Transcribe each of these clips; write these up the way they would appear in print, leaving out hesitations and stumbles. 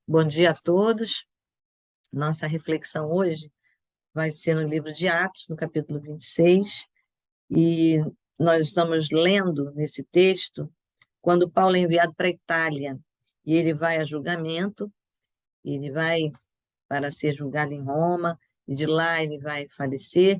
Bom dia a todos. Nossa reflexão hoje vai ser no livro de Atos, no capítulo 26, e nós estamos lendo nesse texto quando Paulo é enviado para a Itália, e ele vai a julgamento, ele vai para ser julgado em Roma, e de lá ele vai falecer,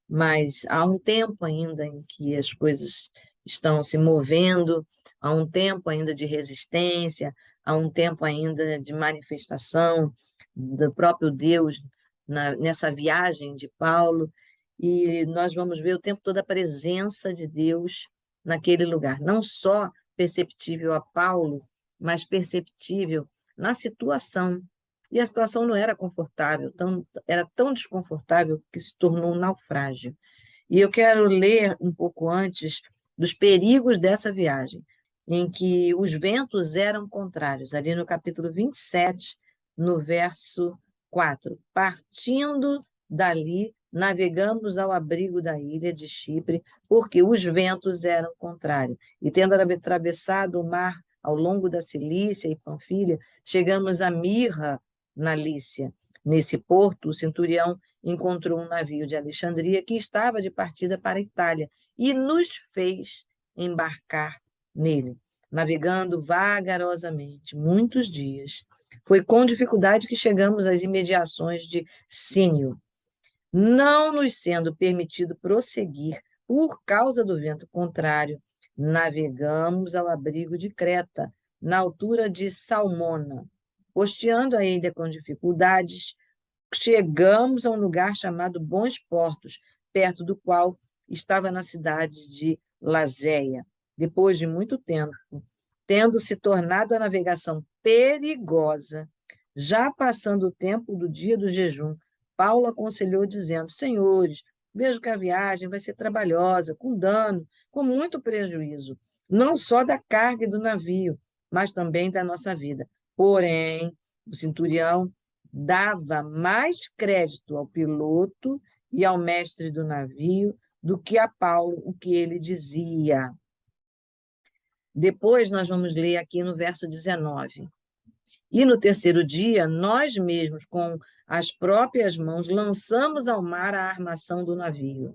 mas há um tempo ainda em que as coisas estão se movendo, há um tempo ainda de resistência, há um tempo ainda de manifestação do próprio Deus nessa viagem de Paulo, e nós vamos ver o tempo todo a presença de Deus naquele lugar, não só perceptível a Paulo, mas perceptível na situação. E a situação não era confortável, era tão desconfortável que se tornou um naufrágio. E eu quero ler um pouco antes dos perigos dessa viagem, em que os ventos eram contrários, ali no capítulo 27, no verso 4. Partindo dali, navegamos ao abrigo da ilha de Chipre, porque os ventos eram contrários. E tendo atravessado o mar ao longo da Cilícia e Panfilha, chegamos a Mirra, na Lícia. Nesse porto, o centurião encontrou um navio de Alexandria que estava de partida para a Itália e nos fez embarcar nele, navegando vagarosamente muitos dias. Foi com dificuldade que chegamos às imediações de Cínio. Não nos sendo permitido prosseguir por causa do vento contrário, navegamos ao abrigo de Creta, na altura de Salmona. Costeando a ilha com dificuldades, chegamos a um lugar chamado Bons Portos, perto do qual estava na cidade de Lazéia. Depois de muito tempo, tendo se tornado a navegação perigosa, já passando o tempo do dia do jejum, Paulo aconselhou, dizendo: Senhores, vejo que a viagem vai ser trabalhosa, com dano, com muito prejuízo, não só da carga e do navio, mas também da nossa vida. Porém, o centurião dava mais crédito ao piloto e ao mestre do navio do que a Paulo o que ele dizia. Depois nós vamos ler aqui no verso 19. E no terceiro dia, nós mesmos, com as próprias mãos, lançamos ao mar a armação do navio.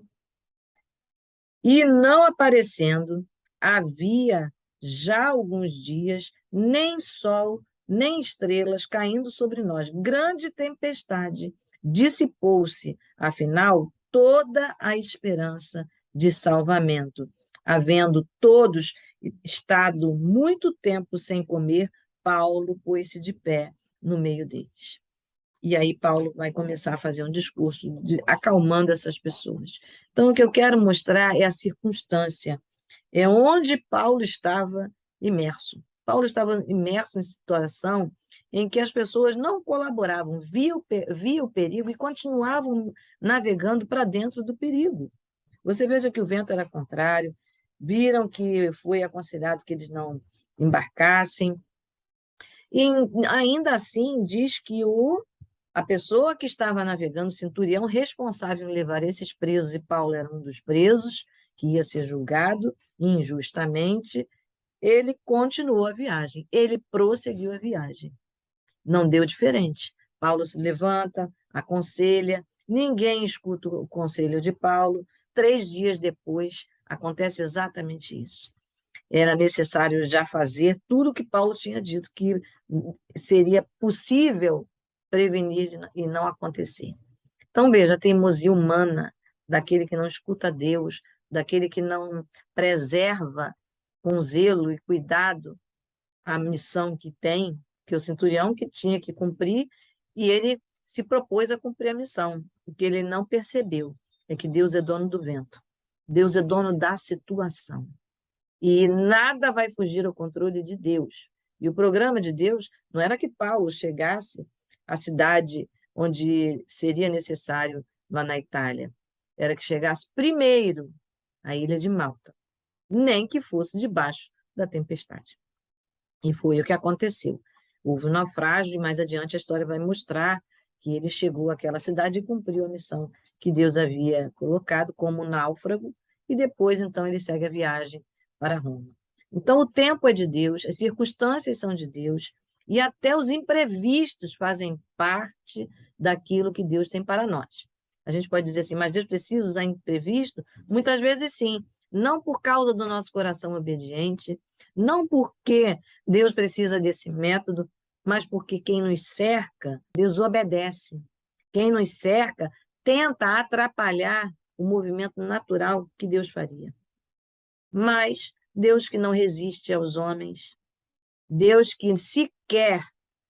E não aparecendo, havia já alguns dias, nem sol, nem estrelas caindo sobre nós. Grande tempestade dissipou-se, afinal, toda a esperança de salvamento. Havendo todos estado muito tempo sem comer, Paulo pôs-se de pé no meio deles. E aí Paulo vai começar a fazer um discurso acalmando essas pessoas. Então, o que eu quero mostrar é a circunstância, é onde Paulo estava imerso. Paulo estava imerso em situação em que as pessoas não colaboravam, via o perigo e continuavam navegando para dentro do perigo. Você veja que o vento era contrário, viram que foi aconselhado que eles não embarcassem, e ainda assim diz que a pessoa que estava navegando, o centurião responsável em levar esses presos, e Paulo era um dos presos, que ia ser julgado injustamente, ele continuou a viagem, ele prosseguiu a viagem. Não deu diferente. Paulo se levanta, aconselha, ninguém escuta o conselho de Paulo. 3 dias depois, acontece exatamente isso. Era necessário já fazer tudo o que Paulo tinha dito que seria possível prevenir e não acontecer. Então, veja, a teimosia humana daquele que não escuta Deus, daquele que não preserva com zelo e cuidado a missão que tem, que o centurião que tinha que cumprir, e ele se propôs a cumprir a missão. O que ele não percebeu é que Deus é dono do vento, Deus é dono da situação. E nada vai fugir ao controle de Deus. E o programa de Deus não era que Paulo chegasse à cidade onde seria necessário, lá na Itália. Era que chegasse primeiro à ilha de Malta, nem que fosse debaixo da tempestade. E foi o que aconteceu. Houve um naufrágio, e mais adiante a história vai mostrar que ele chegou àquela cidade e cumpriu a missão que Deus havia colocado como náufrago, e depois, então, ele segue a viagem para Roma. Então, o tempo é de Deus, as circunstâncias são de Deus, E até os imprevistos fazem parte daquilo que Deus tem para nós. A gente pode dizer assim, mas Deus precisa usar imprevisto? Muitas vezes sim, não por causa do nosso coração obediente, não porque Deus precisa desse método, mas porque quem nos cerca desobedece. Quem nos cerca tenta atrapalhar o movimento natural que Deus faria. Mas Deus que não resiste aos homens, Deus que sequer,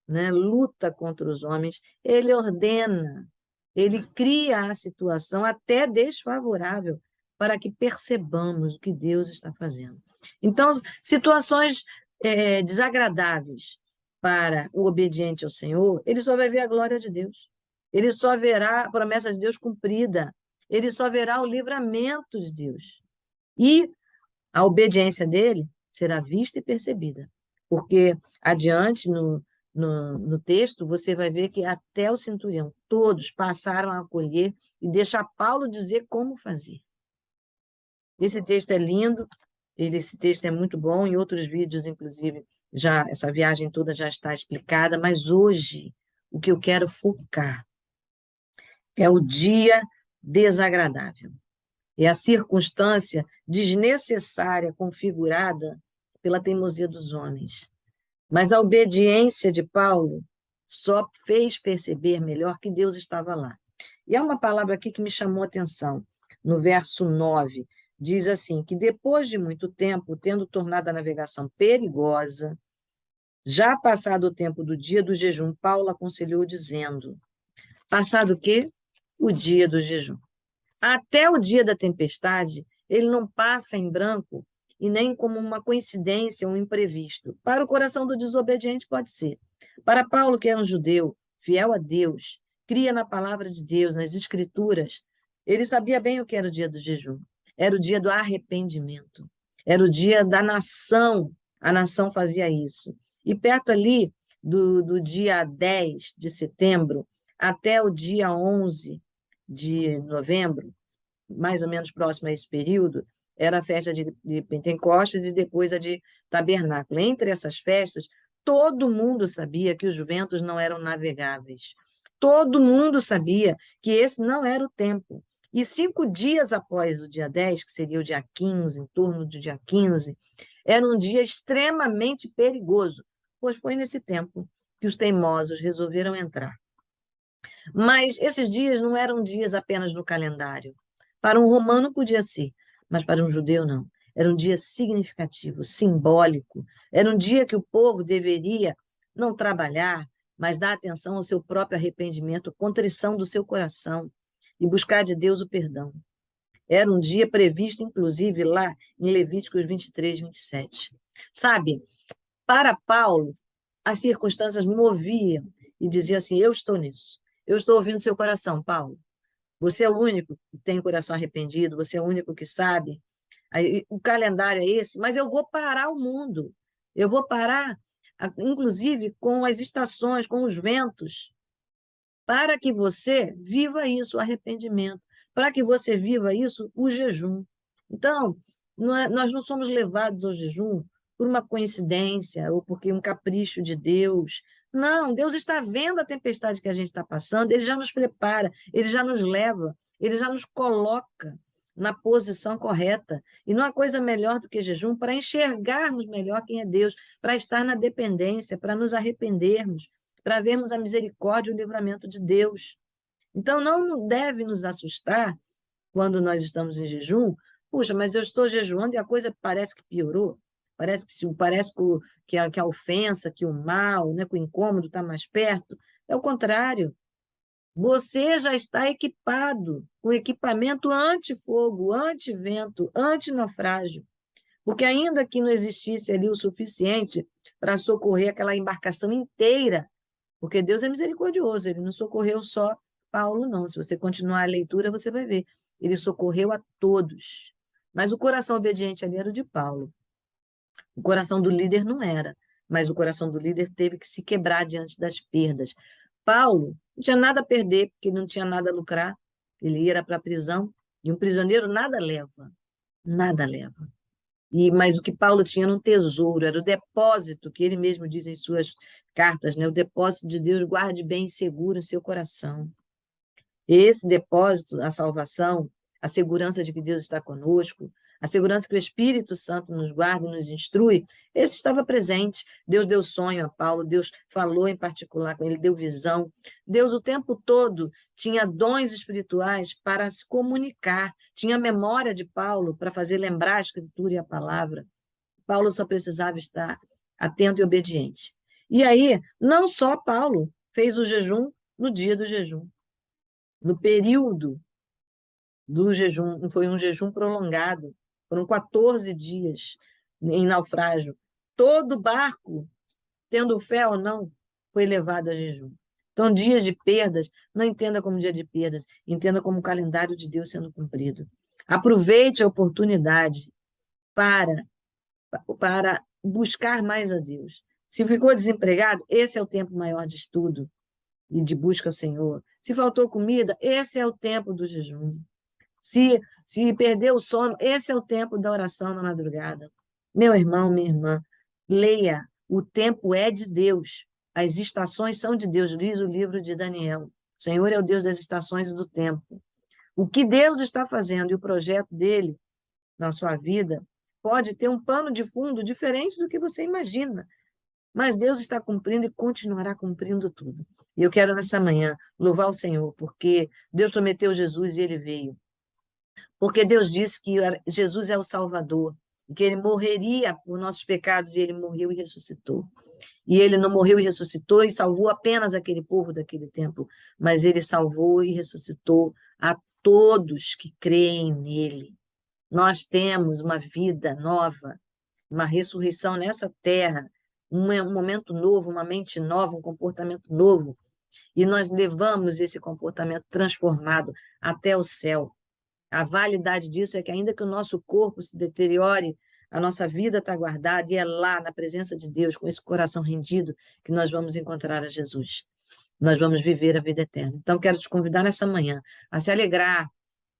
né, luta contra os homens, ele ordena, ele cria a situação até desfavorável para que percebamos o que Deus está fazendo. Então, situações desagradáveis para o obediente ao Senhor, ele só vai ver a glória de Deus. Ele só verá a promessa de Deus cumprida. Ele só verá o livramento de Deus. E a obediência dele será vista e percebida. Porque adiante no texto, você vai ver que até o centurião, todos passaram a acolher e deixar Paulo dizer como fazer. Esse texto é lindo, esse texto é muito bom, em outros vídeos, inclusive, já essa viagem toda já está explicada, mas hoje o que eu quero focar é o dia desagradável. É a circunstância desnecessária configurada pela teimosia dos homens. Mas a obediência de Paulo só fez perceber melhor que Deus estava lá. E há uma palavra aqui que me chamou a atenção. No verso 9, diz assim, que depois de muito tempo, tendo tornado a navegação perigosa, já passado o tempo do dia do jejum, Paulo aconselhou dizendo, passado o quê? O dia do jejum. Até o dia da tempestade, ele não passa em branco e nem como uma coincidência, um imprevisto. Para o coração do desobediente pode ser. Para Paulo, que era um judeu, fiel a Deus, cria na palavra de Deus, nas escrituras, ele sabia bem o que era o dia do jejum. Era o dia do arrependimento. Era o dia da nação. A nação fazia isso. E perto ali do dia 10 de setembro até o dia 11 de novembro, mais ou menos próximo a esse período, era a festa de Pentecostes e depois a de Tabernáculo. Entre essas festas, todo mundo sabia que os ventos não eram navegáveis. Todo mundo sabia que esse não era o tempo. E 5 dias após o dia 10, que seria o dia 15, em torno do dia 15, era um dia extremamente perigoso, pois foi nesse tempo que os teimosos resolveram entrar. Mas esses dias não eram dias apenas no calendário. Para um romano podia ser, mas para um judeu não. Era um dia significativo, simbólico. Era um dia que o povo deveria não trabalhar, mas dar atenção ao seu próprio arrependimento, contrição do seu coração e buscar de Deus o perdão. Era um dia previsto, inclusive, lá em Levíticos 23, 27. Sabe, para Paulo, as circunstâncias moviam e dizia assim, eu estou nisso. Eu estou ouvindo seu coração, Paulo. Você é o único que tem o coração arrependido, você é o único que sabe. Aí, o calendário é esse, mas eu vou parar o mundo. Eu vou parar, inclusive, com as estações, com os ventos, para que você viva isso, o arrependimento, para que você viva isso, o jejum. Então, nós não somos levados ao jejum por uma coincidência ou porque um capricho de Deus. Não, Deus está vendo a tempestade que a gente está passando, Ele já nos prepara, Ele já nos leva, Ele já nos coloca na posição correta. E não há coisa melhor do que jejum para enxergarmos melhor quem é Deus, para estar na dependência, para nos arrependermos, para vermos a misericórdia e o livramento de Deus. Então, não deve nos assustar quando nós estamos em jejum. Puxa, mas eu estou jejuando e a coisa parece que piorou. Parece que a ofensa, que o mal, né, que o incômodo está mais perto. É o contrário. Você já está equipado com equipamento anti-fogo, anti-vento, anti-naufrágio. Porque ainda que não existisse ali o suficiente para socorrer aquela embarcação inteira, porque Deus é misericordioso, ele não socorreu só Paulo, não. Se você continuar a leitura, você vai ver. Ele socorreu a todos. Mas o coração obediente ali era o de Paulo. O coração do líder não era, mas o coração do líder teve que se quebrar diante das perdas. Paulo não tinha nada a perder, porque não tinha nada a lucrar. Ele ia para a prisão, e um prisioneiro nada leva. Nada leva. Mas o que Paulo tinha era um tesouro, era o depósito, que ele mesmo diz em suas cartas, né? O depósito de Deus, guarde bem seguro em seu coração. Esse depósito, a salvação, a segurança de que Deus está conosco, a segurança que o Espírito Santo nos guarda e nos instrui, esse estava presente. Deus deu sonho a Paulo, Deus falou em particular com ele, deu visão. Deus o tempo todo tinha dons espirituais para se comunicar, tinha a memória de Paulo para fazer lembrar a Escritura e a palavra. Paulo só precisava estar atento e obediente. E aí, não só Paulo fez o jejum no dia do jejum, no período do jejum, foi um jejum prolongado, foram 14 dias em naufrágio. Todo barco, tendo fé ou não, foi levado a jejum. Então, dias de perdas, não entenda como dia de perdas, entenda como o calendário de Deus sendo cumprido. Aproveite a oportunidade para buscar mais a Deus. Se ficou desempregado, esse é o tempo maior de estudo e de busca ao Senhor. Se faltou comida, esse é o tempo do jejum. Se perdeu o sono, esse é o tempo da oração na madrugada. Meu irmão, minha irmã, leia. O tempo é de Deus. As estações são de Deus, diz o livro de Daniel. O Senhor é o Deus das estações e do tempo. O que Deus está fazendo e o projeto dele na sua vida pode ter um pano de fundo diferente do que você imagina. Mas Deus está cumprindo e continuará cumprindo tudo. E eu quero, nessa manhã, louvar o Senhor, porque Deus prometeu Jesus e ele veio. Porque Deus disse que Jesus é o Salvador, que ele morreria por nossos pecados, e ele morreu e ressuscitou. E ele não morreu e ressuscitou e salvou apenas aquele povo daquele tempo, mas ele salvou e ressuscitou a todos que creem nele. Nós temos uma vida nova, uma ressurreição nessa terra, um momento novo, uma mente nova, um comportamento novo, e nós levamos esse comportamento transformado até o céu. A validade disso é que, ainda que o nosso corpo se deteriore, a nossa vida está guardada, e é lá, na presença de Deus, com esse coração rendido, que nós vamos encontrar a Jesus. Nós vamos viver a vida eterna. Então, quero te convidar nessa manhã a se alegrar,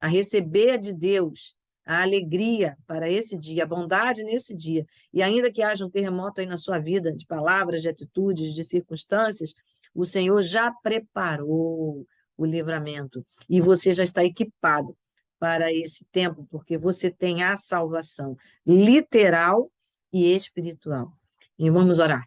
a receber de Deus a alegria para esse dia, a bondade nesse dia. E ainda que haja um terremoto aí na sua vida, de palavras, de atitudes, de circunstâncias, o Senhor já preparou o livramento e você já está equipado para esse tempo, porque você tem a salvação literal e espiritual. E vamos orar.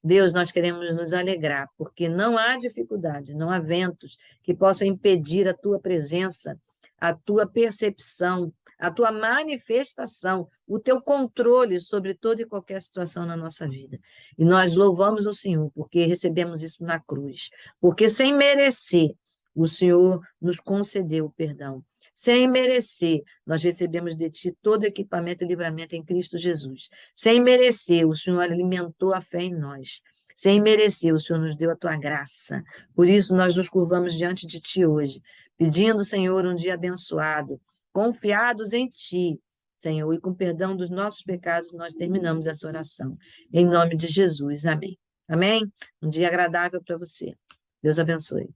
Deus, nós queremos nos alegrar, porque não há dificuldade, não há ventos que possam impedir a tua presença, a tua percepção, a tua manifestação, o teu controle sobre toda e qualquer situação na nossa vida. E nós louvamos o Senhor, porque recebemos isso na cruz, porque sem merecer, o Senhor nos concedeu o perdão. Sem merecer, nós recebemos de Ti todo equipamento e livramento em Cristo Jesus. Sem merecer, o Senhor alimentou a fé em nós. Sem merecer, o Senhor nos deu a Tua graça. Por isso, nós nos curvamos diante de Ti hoje, pedindo, Senhor, um dia abençoado, confiados em Ti, Senhor, e com perdão dos nossos pecados, nós terminamos essa oração. Em nome de Jesus, amém. Amém? Um dia agradável para você. Deus abençoe.